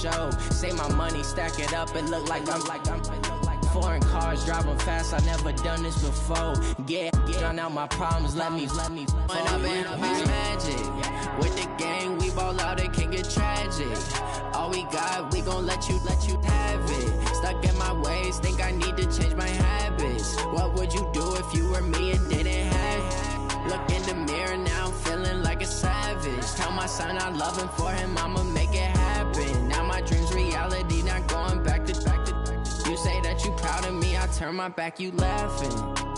show. Say my money, stack it up, it look like I'm foreign cars, driving fast, I never done this before. Get drown out my problems, let me When I've been up is magic. With the gang, we ball out, it can get tragic. All we got, we gon' let you have it. Stuck in my ways, think I need to change my habits. What would you do if you were me and didn't have it? Look in the mirror, now I'm feeling like a savage. Tell my son I love him, for him I'ma make it happen. Now my dream's reality, not going back to. You say that you proud of me, I turn my back, you laughing.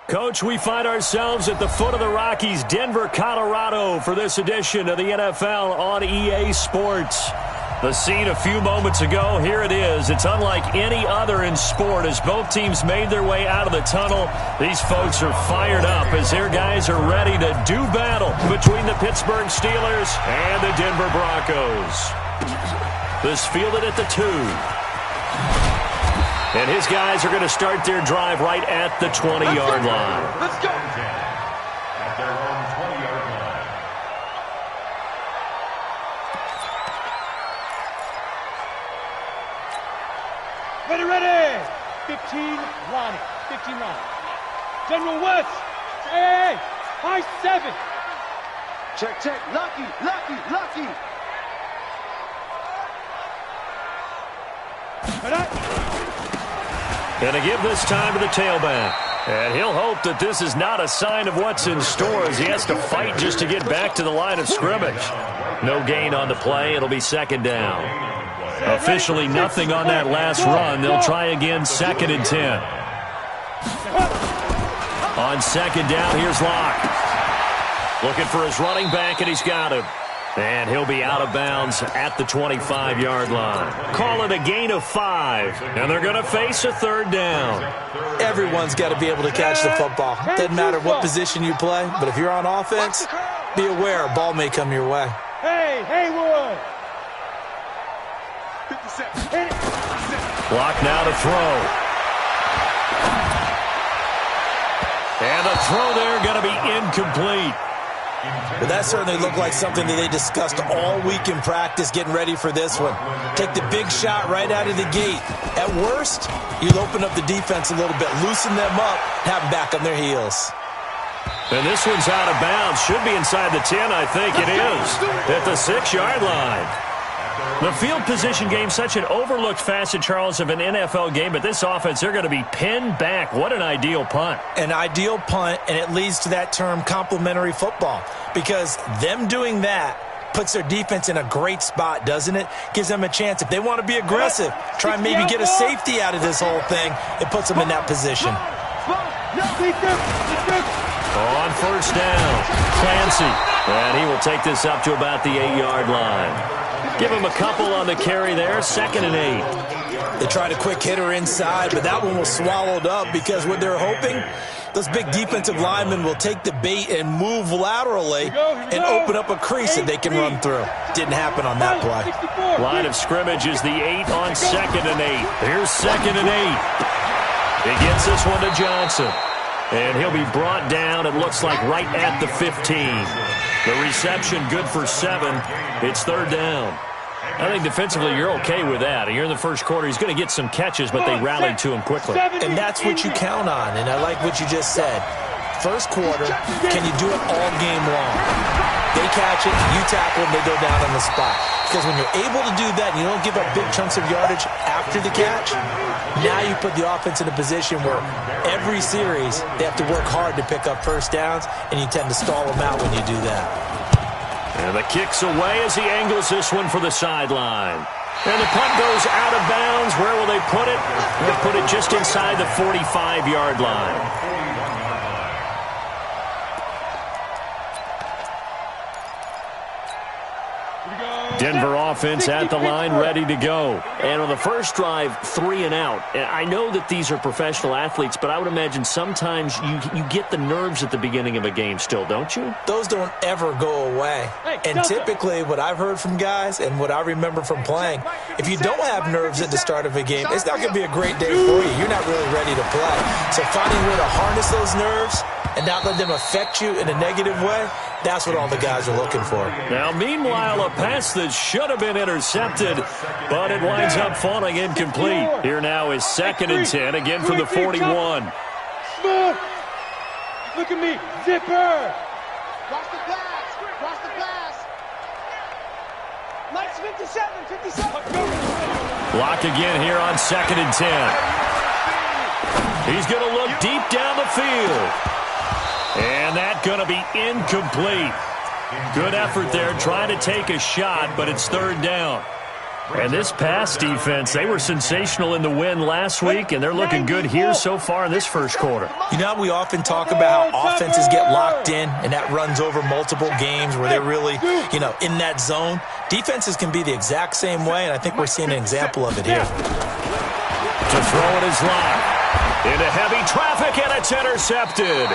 Coach, we find ourselves at the foot of the Rockies, Denver, Colorado, for this edition of the NFL on EA Sports. The scene a few moments ago, here it is. It's unlike any other in sport as both teams made their way out of the tunnel. These folks are fired up as their guys are ready to do battle between the Pittsburgh Steelers and the Denver Broncos. This fielded at the 2. And his guys are going to start their drive right at the 20-yard line. Let's go. At their own 20-yard line. Ready. 15, Ronnie. 15, Ronnie. General West. Hey. High 7. Check. Lucky. Going to give this time to the tailback. And he'll hope that this is not a sign of what's in store as he has to fight just to get back to the line of scrimmage. No gain on the play. It'll be second down. Officially nothing on that last run. They'll try again, 2nd and 10. On second down, here's Locke. Looking for his running back, and he's got him. And he'll be out of bounds at the 25-yard line. Call it a gain of 5. And they're going to face a 3rd down. Everyone's got to be able to catch the football. Doesn't matter what position you play, but if you're on offense, be aware a ball may come your way. Hey, Haywood. Block now to throw. And the throw there going to be incomplete. But that certainly looked like something that they discussed all week in practice getting ready for this one. Take the big shot right out of the gate. At worst, you'll open up the defense a little bit, loosen them up, have them back on their heels. And this one's out of bounds. Should be inside the 10, I think it is. At the 6-yard line. The field position game, such an overlooked facet, Charles, of an NFL game, but this offense, they're going to be pinned back. What an ideal punt. An ideal punt, and it leads to that term complementary football, because them doing that puts their defense in a great spot, doesn't it? Gives them a chance. If they want to be aggressive, try and maybe get a safety out of this whole thing, it puts them in that position. On first down, Clancy. And he will take this up to about the 8-yard line. Give him a couple on the carry there, 2nd and 8. They tried a quick hitter inside, but that one was swallowed up because what they're hoping, those big defensive linemen will take the bait and move laterally and open up a crease that they can run through. Didn't happen on that play. Line of scrimmage is the 8 on 2nd and 8. Here's 2nd and 8. He gets this one to Johnson. And he'll be brought down, it looks like, right at the 15. The reception good for 7. It's 3rd down. I think defensively you're okay with that. You're in the first quarter. He's going to get some catches, but they rallied to him quickly. And that's what you count on, and I like what you just said. First quarter, can you do it all game long? They catch it, you tackle them, they go down on the spot. Because when you're able to do that and you don't give up big chunks of yardage after the catch, now you put the offense in a position where every series they have to work hard to pick up first downs, and you tend to stall them out when you do that. And the kick's away as he angles this one for the sideline. And the punt goes out of bounds. Where will they put it? They'll put it just inside the 45-yard line. Denver offense at the line, ready to go. And on the first drive, 3 and out. And I know that these are professional athletes, but I would imagine sometimes you get the nerves at the beginning of a game still, don't you? Those don't ever go away. And typically what I've heard from guys and what I remember from playing, if you don't have nerves at the start of a game, it's not going to be a great day for you. You're not really ready to play. So finding a way to harness those nerves and not let them affect you in a negative way, that's what all the guys are looking for. Now, meanwhile, a pass that should have been intercepted, but it winds up falling incomplete. Here now is 2nd and 10, again from the 41. Smoke! Look at me, zipper! Cross the glass. Cross the glass. Lights 57. Block again here on 2nd and 10. He's going to look deep down the field. And that's going to be incomplete. Good effort there, trying to take a shot, but it's 3rd down. And this pass defense, they were sensational in the win last week, and they're looking good here so far in this first quarter. You know, we often talk about how offenses get locked in, and that runs over multiple games where they're really, in that zone. Defenses can be the exact same way, and I think we're seeing an example of it here. To throw it is Locke. Into heavy traffic, and it's intercepted.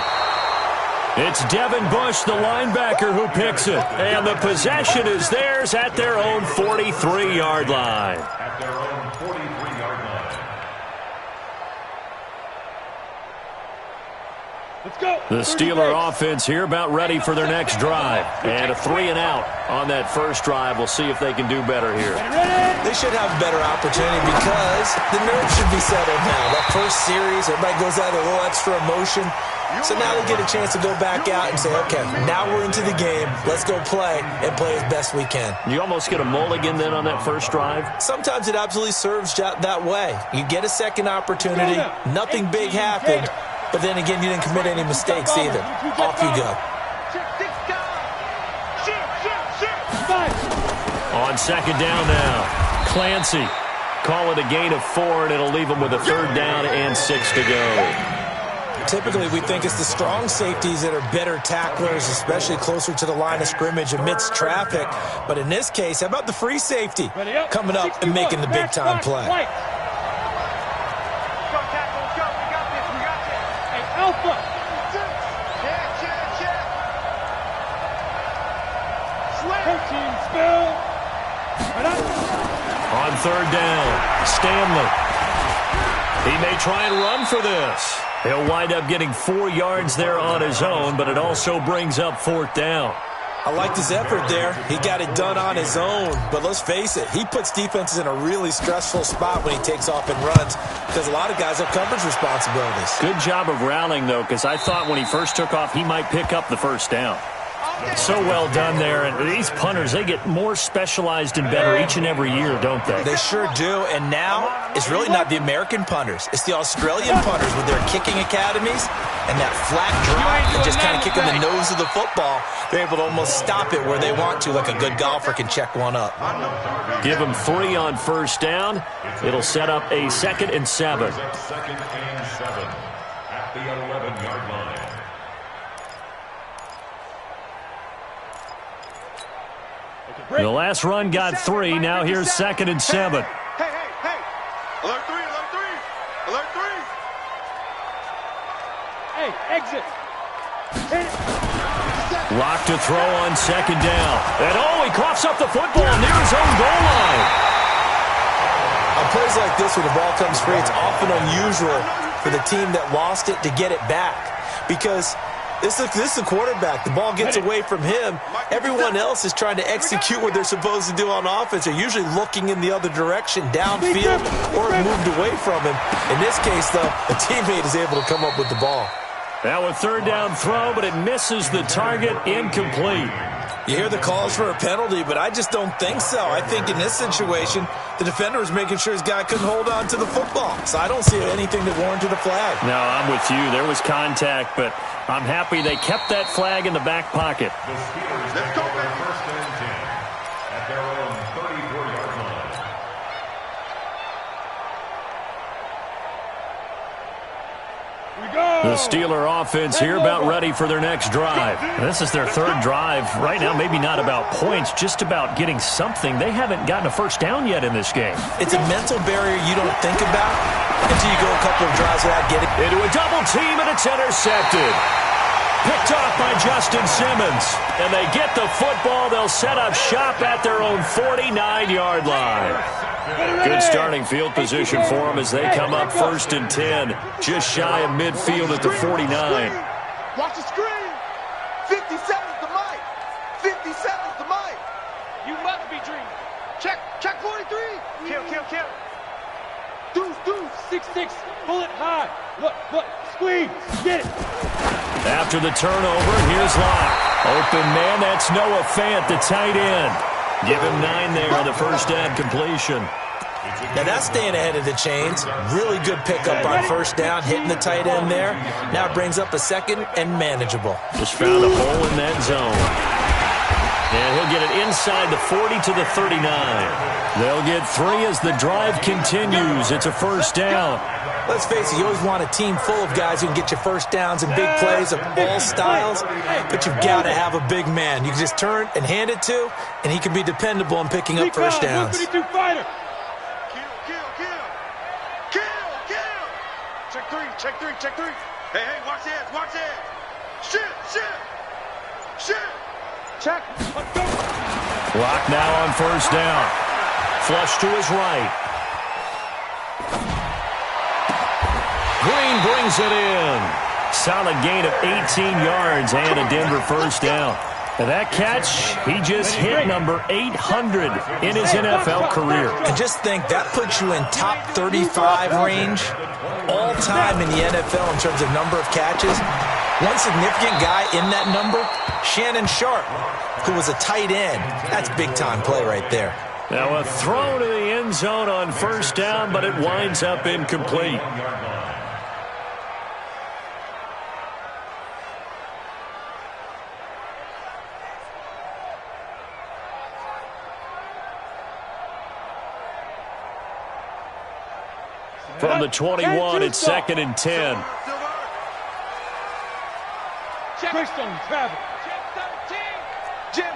It's Devin Bush, the linebacker, who picks it. And the possession is theirs at their own 43-yard line. At their own 43-yard line. Let's go. The Steeler offense here about ready for their next drive. And a 3 and out on that first drive. We'll see if they can do better here. They should have a better opportunity because the nerves should be settled now. That first series, everybody goes out with a little extra emotion. So now they get a chance to go back out and say, okay, now we're into the game. Let's go play and play as best we can. You almost get a mulligan then on that first drive? Sometimes it absolutely serves that way. You get a second opportunity. Nothing big happened. But then again, you didn't commit any mistakes either. Off you go. On 2nd down now, Clancy. Call it a gain of 4, and it'll leave them with a 3rd down and 6 to go. Typically, we think it's the strong safeties that are better tacklers, especially closer to the line of scrimmage amidst traffic. But in this case, how about the free safety coming up and making the big-time play? Alpha! Protein spill! On 3rd down, Stanley. He may try and run for this. He'll wind up getting 4 yards there on his own, but it also brings up 4th down. I liked his effort there. He got it done on his own. But let's face it, he puts defenses in a really stressful spot when he takes off and runs because a lot of guys have coverage responsibilities. Good job of rallying, though, because I thought when he first took off, he might pick up the 1st down. So well done there. And these punters, they get more specialized and better each and every year, don't they? They sure do. And now it's really not the American punters. It's the Australian punters with their kicking academies and that flat drop and just kind of kicking the nose of the football. They're able to almost stop it where they want to, like a good golfer can check one up. Give them 3 on 1st down. It'll set up a 2nd and 7. 2nd and 7 at the 11-yard line. The last run got 3. Now here's 2nd and 7. Hey. Alert 3, alert 3. Alert 3. Hey, exit. Lock to throw on 2nd down. And he coughs up the football near his own goal line. On plays like this, when the ball comes free, it's often unusual for the team that lost it to get it back. Because this is the quarterback. The ball gets away from him. Everyone else is trying to execute what they're supposed to do on offense. They're usually looking in the other direction, downfield, or moved away from him. In this case, though, a teammate is able to come up with the ball. Now a 3rd down throw, but it misses the target. Incomplete. You hear the calls for a penalty, but I just don't think so. I think in this situation, the defender was making sure his guy couldn't hold on to the football. So I don't see anything that warranted a flag. No, I'm with you. There was contact, but I'm happy they kept that flag in the back pocket. The Steelers have their 1st and 10 at their own 34-yard line. The Steeler offense here about ready for their next drive. This is their 3rd drive. Right now, maybe not about points, just about getting something. They haven't gotten a first down yet in this game. It's a mental barrier you don't think about until you go a couple of drives without getting into a double team, and it's intercepted. Picked off by Justin Simmons. And they get the football. They'll set up shop at their own 49-yard line. Good starting field position for them as they come up 1st and 10. Just shy of midfield at the 49. Watch the screen. 57's the mic. 57's the mic. You must be dreaming. Check 43. Kill. Deuce. 6-6. Pull it high. Look. Squeeze. Get it. After the turnover, here's Locke. Open man, that's Noah Fant, the tight end. Give him 9 there on the first down completion. Now that's staying ahead of the chains. Really good pickup on 1st down, hitting the tight end there. Now brings up a 2nd and manageable. Just found a hole in that zone. And he'll get it inside the 40 to the 39. They'll get 3 as the drive continues. It's a 1st down. Let's face it, you always want a team full of guys who can get you first downs and big plays of all styles, but you've got to have a big man. You can just turn and hand it to, and he can be dependable in picking up first downs. Kill. Check 3. Hey, watch this. Shit. Check. Let's go. Clock now on 1st down. Flush to his right. Green brings it in. Solid gain of 18 yards and a Denver 1st down. And that catch, he just hit number 800 in his NFL career. And just think, that puts you in top 35 range all time in the NFL in terms of number of catches. One significant guy in that number, Shannon Sharp, who was a tight end. That's big-time play right there. Now a throw to the end zone on 1st down, but it winds up incomplete. From the 21, it's 2nd and 10. Christian travel. Jim.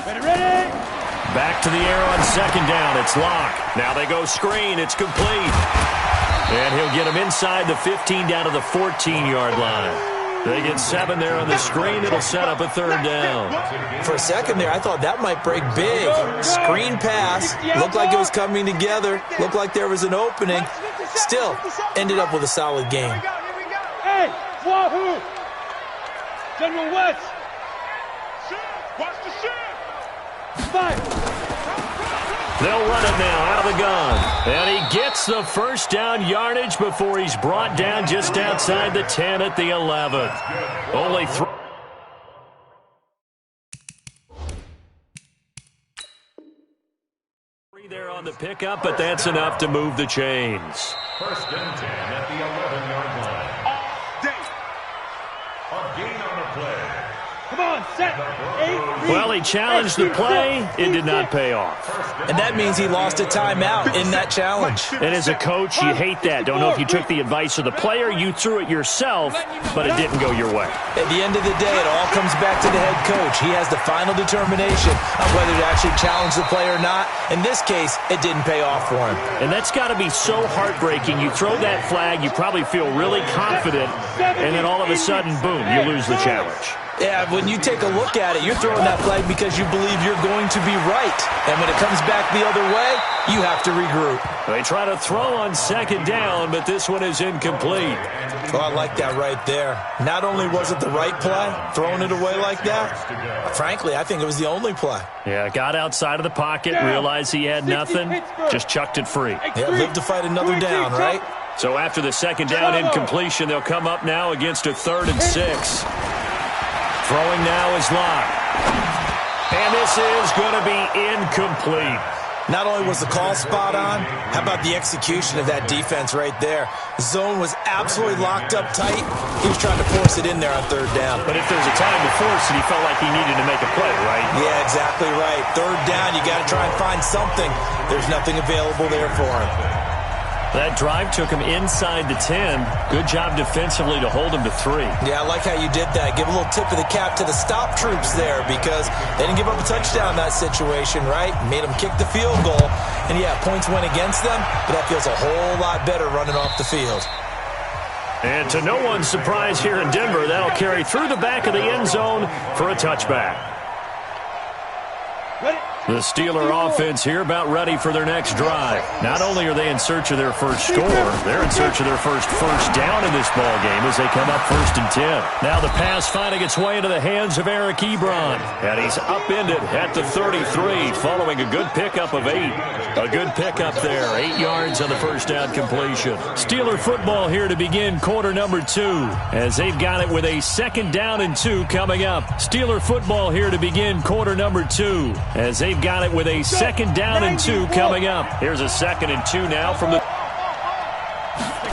Ready. Back to the air on 2nd down. It's Locke. Now they go screen. It's complete. And he'll get him inside the 15 down to the 14-yard line. They get 7 there on the screen. It'll set up a 3rd down. For a second there, I thought that might break big. Screen pass. Looked like it was coming together. Looked like there was an opening. Still, ended up with a solid game. Hey, Wahoo! General West. Watch the shit. Fire. They'll run it now out of the gun. And he gets the 1st down yardage before he's brought down just outside the 10 at the 11. Only 3. There on the pickup, but that's enough to move the chains. 1st and 10 at the 11-yard line. All day. A gain on the play. Come on, Well, he challenged the play. It did not pay off. And that means he lost a timeout in that challenge. And as a coach, you hate that. Don't know if you took the advice of the player, you threw it yourself, but it didn't go your way. At the end of the day, it all comes back to the head coach. He has the final determination on whether to actually challenge the play or not. In this case, it didn't pay off for him. And that's got to be so heartbreaking. You throw that flag, you probably feel really confident, and then all of a sudden, boom, you lose the challenge. Yeah, when you take a look at it, you're throwing that flag because you believe you're going to be right. And when it comes back the other way, you have to regroup. They try to throw on second down, but this one is incomplete. Oh, I like that right there. Not only was it the right play, throwing it away like that, frankly, I think it was the only play. Yeah, got outside of the pocket, realized he had nothing, just chucked it free. Yeah, live to fight another down, right? So after the second down incompletion, they'll come up now against a 3rd and 6. Throwing now is Locke. And this is going to be incomplete. Not only was the call spot on, how about the execution of that defense right there? Zone was absolutely locked up tight. He was trying to force it in there on 3rd down. But if there's a time to force it, he felt like he needed to make a play, right? Yeah, exactly right. 3rd down, you got to try and find something. There's nothing available there for him. That drive took him inside the 10. Good job defensively to hold him to 3. Yeah, I like how you did that. Give a little tip of the cap to the stop troops there because they didn't give up a touchdown in that situation, right? Made them kick the field goal. And, yeah, points went against them, but that feels a whole lot better running off the field. And to no one's surprise here in Denver, that'll carry through the back of the end zone for a touchback. The Steeler offense here about ready for their next drive. Not only are they in search of their first score, they're in search of their first down in this ball game as they come up 1st and 10. Now the pass finding its way into the hands of Eric Ebron. And he's upended at the 33 following a good pickup of 8. A good pickup there. 8 yards on the first down completion. Steeler football here to begin quarter number 2 as they've got it with a 2nd down and 2 coming up. Steeler football here to begin quarter number 2 as they've got it with a 2nd down and 2 coming up. Here's a 2nd and 2 now from the